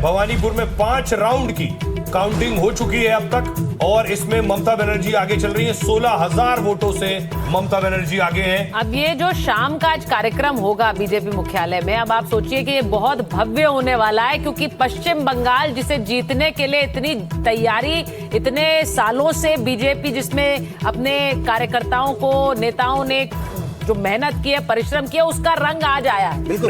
भवानीपुर में 5 राउंड की काउंटिंग हो चुकी है अब तक और इसमें ममता बनर्जी आगे चल रही है। 16,000 वोटों से ममता बनर्जी आगे हैं। अब ये जो शाम का आज कार्यक्रम होगा बीजेपी मुख्यालय में, अब आप सोचिए कि ये बहुत भव्य होने वाला है, क्योंकि पश्चिम बंगाल जिसे जीतने के लिए इतनी तैयारी इतने सालों से बीजेपी जिसमें अपने कार्यकर्ताओं को नेताओं ने जो मेहनत की है परिश्रम किया उसका रंग आज आया है। तो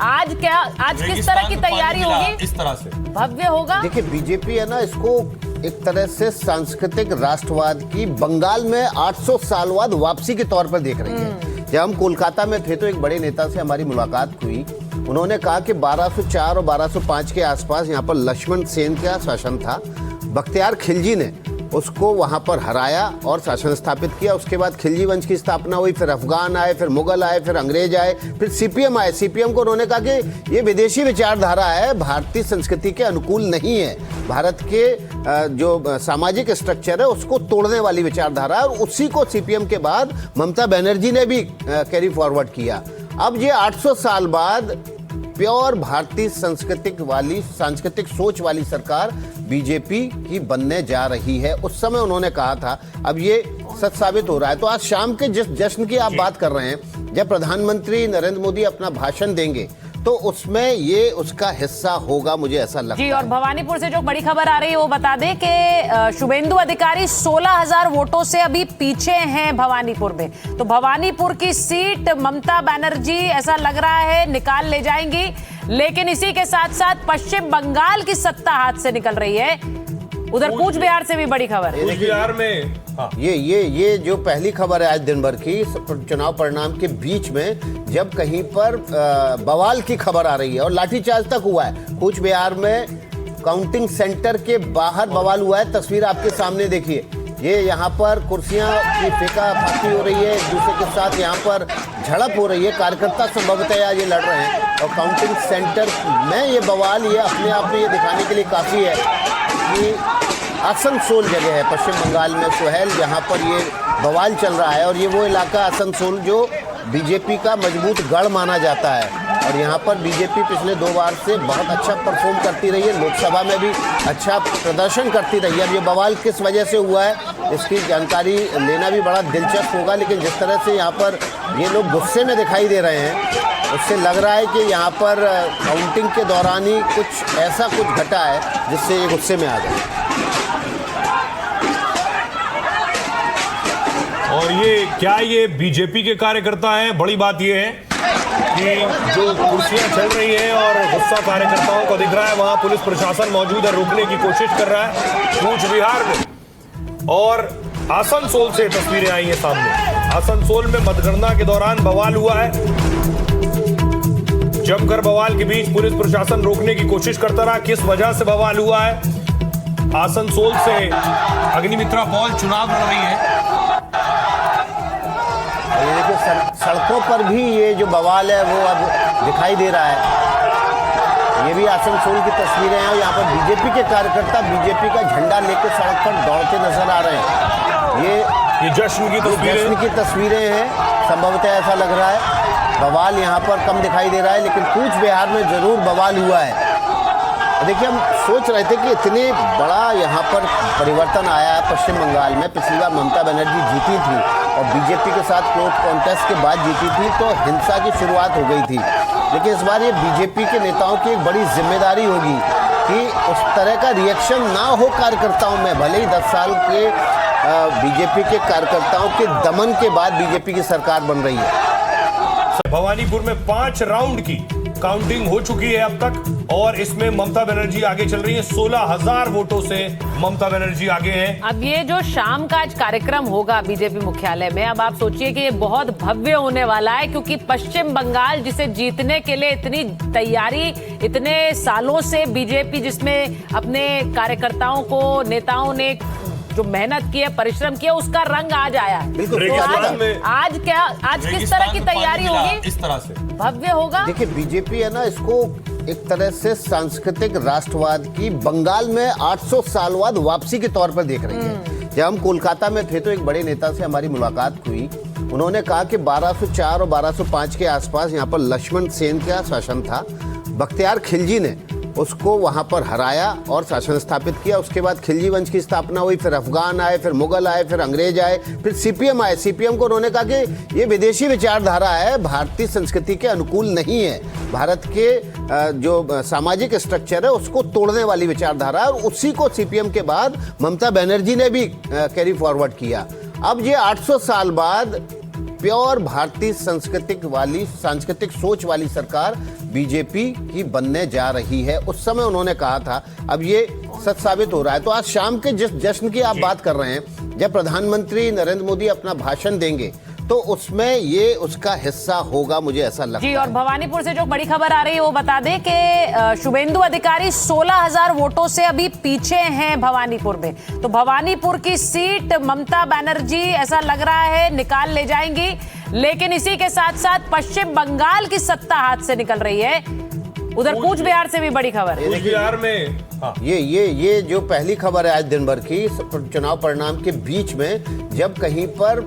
आज किस तरह की तैयारी होगी? इस तरह से भव्य होगा। देखिए बीजेपी है ना, इसको एक तरह से सांस्कृतिक राष्ट्रवाद की बंगाल में 800 साल बाद वापसी के तौर पर देख रही है। जब हम कोलकाता में थे तो एक बड़े नेता से हमारी मुलाकात हुई। उन्होंने कहा कि 1204 और 1205 के आसपास यहाँ पर लक्ष्मण सेन का शासन था। बख्तियार खिलजी ने उसको वहां पर हराया और शासन स्थापित किया। उसके बाद खिलजी वंश की स्थापना हुई, फिर अफगान आए, फिर मुगल आए, फिर अंग्रेज आए, फिर सीपीएम आए। सीपीएम को उन्होंने कहा कि ये विदेशी विचारधारा है, भारतीय संस्कृति के अनुकूल नहीं है, भारत के जो सामाजिक स्ट्रक्चर है उसको तोड़ने वाली विचारधारा है। और उसी को सीपीएम के बाद ममता बनर्जी ने भी कैरी फॉरवर्ड किया। अब ये 800 साल बाद प्योर भारतीय सांस्कृतिक सोच वाली सरकार बीजेपी की बनने जा रही है। उस समय उन्होंने कहा था, अब ये सच साबित हो रहा है। तो आज शाम के जिस जश्न की आप बात कर रहे हैं, जब प्रधानमंत्री नरेंद्र मोदी अपना भाषण देंगे तो उसमें ये उसका हिस्सा होगा, मुझे ऐसा लगता है। जी, और भवानीपुर से जो बड़ी खबर आ रही है वो बता दें कि शुभेंदु अधिकारी 16,000 वोटों से अभी पीछे हैं भवानीपुर में। तो भवानीपुर की सीट ममता बनर्जी ऐसा लग रहा है निकाल ले जाएंगी, लेकिन इसी के साथ साथ पश्चिम बंगाल की सत्ता हाथ से निकल रही है। उधर कूच बिहार से भी बड़ी खबर है। कूच बिहार में ये जो पहली खबर है आज दिन भर की चुनाव परिणाम के बीच में, जब कहीं पर बवाल की खबर आ रही है और लाठीचार्ज तक हुआ है। कूच बिहार में काउंटिंग सेंटर के बाहर बवाल हुआ है। तस्वीर आपके सामने देखिए, ये यहाँ पर कुर्सियां की फेंका फाकी हो रही है, एक दूसरे के साथ यहाँ पर झड़प हो रही है। कार्यकर्ता संभवतः आज ये लड़ रहे हैं और काउंटिंग सेंटर में ये बवाल, ये अपने आप में ये दिखाने के लिए काफ़ी है कि आसनसोल जगह है पश्चिम बंगाल में, सुहेल, जहाँ पर ये बवाल चल रहा है। और ये वो इलाका आसनसोल जो बीजेपी का मजबूत गढ़ माना जाता है और यहाँ पर बीजेपी पिछले 2 बार से बहुत अच्छा परफॉर्म करती रही है, लोकसभा में भी अच्छा प्रदर्शन करती रही है। अब ये बवाल किस वजह से हुआ है इसकी जानकारी लेना भी बड़ा दिलचस्प होगा, लेकिन जिस तरह से यहाँ पर ये लोग गुस्से में दिखाई दे रहे हैं उससे लग रहा है कि यहाँ पर काउंटिंग के दौरान ही कुछ ऐसा घटा है जिससे ये गुस्से में आ गए। और ये बीजेपी के कार्यकर्ता हैं? बड़ी बात ये है कि जो कुर्सियां चल रही हैं और गुस्सा कार्यकर्ताओं को दिख रहा है, वहां पुलिस प्रशासन मौजूद है, रोकने की कोशिश कर रहा है कूच बिहार में। और आसनसोल से तस्वीरें आई हैं सामने। आसनसोल में मतगणना के दौरान बवाल हुआ है। जमकर बवाल के बीच पुलिस प्रशासन रोकने की कोशिश करता रहा। किस वजह से बवाल हुआ है? आसनसोल से अग्निमित्रा पॉल चुनाव लड़ रही है। ये देखिए सड़कों पर भी ये जो बवाल है वो अब दिखाई दे रहा है। ये भी आसनसोल की तस्वीरें हैं और यहाँ पर बीजेपी के कार्यकर्ता बीजेपी का झंडा लेकर सड़क पर दौड़ते नजर आ रहे हैं। ये जश्न की तस्वीरें हैं, संभवतः ऐसा लग रहा है। बवाल यहाँ पर कम दिखाई दे रहा है, लेकिन कूच बिहार में जरूर बवाल हुआ है। देखिए, हम सोच रहे थे कि इतने बड़ा यहाँ पर परिवर्तन आया है पश्चिम बंगाल में। पिछली बार ममता बनर्जी जीती थी और बीजेपी के साथ क्लोज कॉन्टेस्ट के बाद जीती थी तो हिंसा की शुरुआत हो गई थी। लेकिन इस बार ये बीजेपी के नेताओं की एक बड़ी जिम्मेदारी होगी कि उस तरह का रिएक्शन ना हो कार्यकर्ताओं में। भले ही 10 साल के बीजेपी के कार्यकर्ताओं के दमन के बाद बीजेपी की सरकार बन रही है। भवानीपुर में 5 राउंड की काउंटिंग हो चुकी है अब तक और इसमें ममता बनर्जी आगे चल रही है। 16,000 वोटों से ममता बनर्जी आगे हैं। अब ये जो शाम का आज कार्यक्रम होगा बीजेपी मुख्यालय में, अब आप सोचिए कि ये बहुत भव्य होने वाला है, क्योंकि पश्चिम बंगाल जिसे जीतने के लिए इतनी तैयारी इतने सालों से बीजेपी जिसमें अपने कार्यकर्ताओं को नेताओं ने जो मेहनत की है परिश्रम किया उसका रंग आज आया है। तो आज किस तरह की तैयारी होगी? इस तरह से भव्य होगा। देखिए बीजेपी है ना, इसको एक तरह से सांस्कृतिक राष्ट्रवाद की बंगाल में 800 साल बाद वापसी के तौर पर देख रही है। जब हम कोलकाता में थे तो एक बड़े नेता से हमारी मुलाकात हुई। उन्होंने कहा कि 1204 और 1205 के आसपास यहाँ पर लक्ष्मण सेन का शासन था। बख्तियार खिलजी ने उसको वहां पर हराया और शासन स्थापित किया। उसके बाद खिलजी वंश की स्थापना हुई, फिर अफगान आए, फिर मुगल आए, फिर अंग्रेज आए, फिर सीपीएम आए। सीपीएम को उन्होंने कहा कि ये विदेशी विचारधारा है, भारतीय संस्कृति के अनुकूल नहीं है, भारत के जो सामाजिक स्ट्रक्चर है उसको तोड़ने वाली विचारधारा है। और उसी को सीपीएम के बाद ममता बनर्जी ने भी कैरी फॉरवर्ड किया। अब ये 800 साल बाद प्योर भारतीय सांस्कृतिक सोच वाली सरकार बीजेपी की बनने जा रही है। उस समय उन्होंने कहा था, अब ये सच साबित हो रहा है। तो आज शाम के जिस जश्न की आप बात कर रहे हैं, जब प्रधानमंत्री नरेंद्र मोदी अपना भाषण देंगे तो उसमें ये उसका हिस्सा होगा, मुझे ऐसा लगता है। जी, और भवानीपुर से जो बड़ी खबर आ रही है वो बता दें कि शुभेंदु अधिकारी 16,000 वोटों से अभी पीछे हैं भवानीपुर में। तो भवानीपुर की सीट ममता बनर्जी ऐसा लग रहा है निकाल ले जाएंगी, लेकिन इसी के साथ साथ पश्चिम बंगाल की सत्ता हाथ से निकल रही है। उधर कूच बिहार से भी बड़ी खबर है। कूच बिहार में ये जो पहली खबर है आज दिन भर की चुनाव परिणाम के बीच में, जब कहीं पर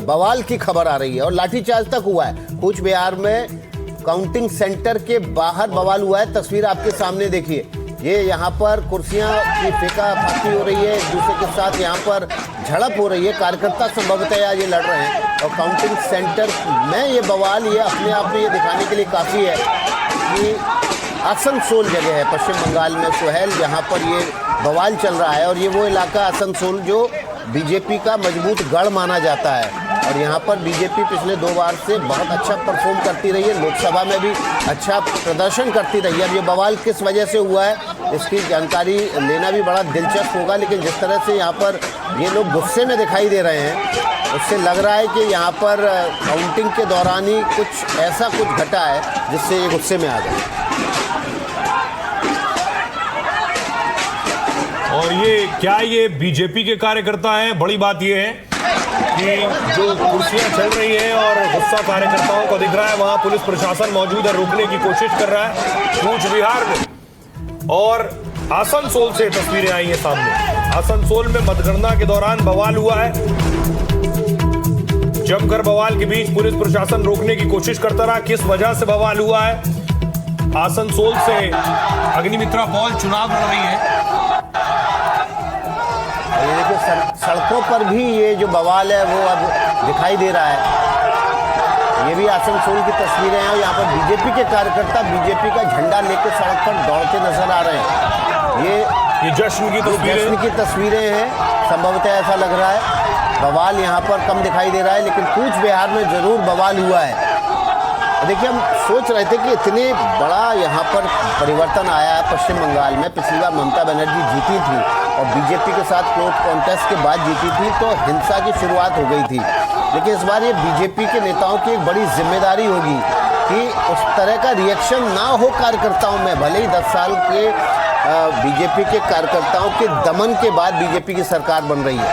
बवाल की खबर आ रही है और लाठीचार्ज तक हुआ है। कूच बिहार में काउंटिंग सेंटर के बाहर बवाल हुआ है। तस्वीर आपके सामने देखिए, ये यहाँ पर कुर्सियां की फेंका फाकी हो रही है, एक दूसरे के साथ यहाँ पर झड़प हो रही है। कार्यकर्ता संभवतः आज ये लड़ रहे हैं और काउंटिंग सेंटर में ये बवाल, ये अपने आप में ये दिखाने के लिए काफ़ी है कि आसनसोल जगह है पश्चिम बंगाल में, सोहेल, जहाँ पर ये बवाल चल रहा है। और ये वो इलाका आसनसोल जो बीजेपी का मजबूत गढ़ माना जाता है। और यहाँ पर बीजेपी पिछले 2 बार से बहुत अच्छा परफॉर्म करती रही है, लोकसभा में भी अच्छा प्रदर्शन करती रही है। अब ये बवाल किस वजह से हुआ है इसकी जानकारी लेना भी बड़ा दिलचस्प होगा, लेकिन जिस तरह से यहाँ पर ये लोग गुस्से में दिखाई दे रहे हैं, उससे लग रहा है कि यहाँ पर काउंटिंग के दौरान ही कुछ ऐसा घटा है जिससे ये गुस्से में आ गए। और ये बीजेपी के कार्यकर्ता हैं? बड़ी बात ये है कि जो कुर्सियां चल रही हैं और गुस्सा कार्यकर्ताओं को दिख रहा है, वहां पुलिस प्रशासन मौजूद है, रोकने की कोशिश कर रहा है कूच बिहार में। और आसनसोल से तस्वीरें आई हैं सामने। आसनसोल में मतगणना के दौरान बवाल हुआ है। जमकर बवाल के बीच पुलिस प्रशासन रोकने की कोशिश करता रहा। किस वजह से बवाल हुआ है? आसनसोल से अग्निमित्रा पॉल चुनाव लड़ रही है। ये देखिए, सड़कों पर भी ये जो बवाल है वो अब दिखाई दे रहा है। ये भी आसनसोल की तस्वीरें हैं और यहाँ पर बीजेपी के कार्यकर्ता बीजेपी का झंडा लेकर सड़क पर दौड़ते नजर आ रहे हैं। ये जश्न की तस्वीरें हैं, संभवतः ऐसा लग रहा है। बवाल यहाँ पर कम दिखाई दे रहा है, लेकिन कूच बिहार में जरूर बवाल हुआ है। देखिए, हम सोच रहे थे कि इतने बड़ा यहाँ पर परिवर्तन आया है पश्चिम बंगाल में। पिछली बार ममता बनर्जी जीती थी और बीजेपी के साथ क्लोज कॉन्टेस्ट के बाद जीती थी, तो हिंसा की शुरुआत हो गई थी। लेकिन इस बार ये बीजेपी के नेताओं की एक बड़ी जिम्मेदारी होगी कि उस तरह का रिएक्शन ना हो कार्यकर्ताओं में। भले ही 10 साल के बीजेपी के कार्यकर्ताओं के दमन के बाद बीजेपी की सरकार बन रही है,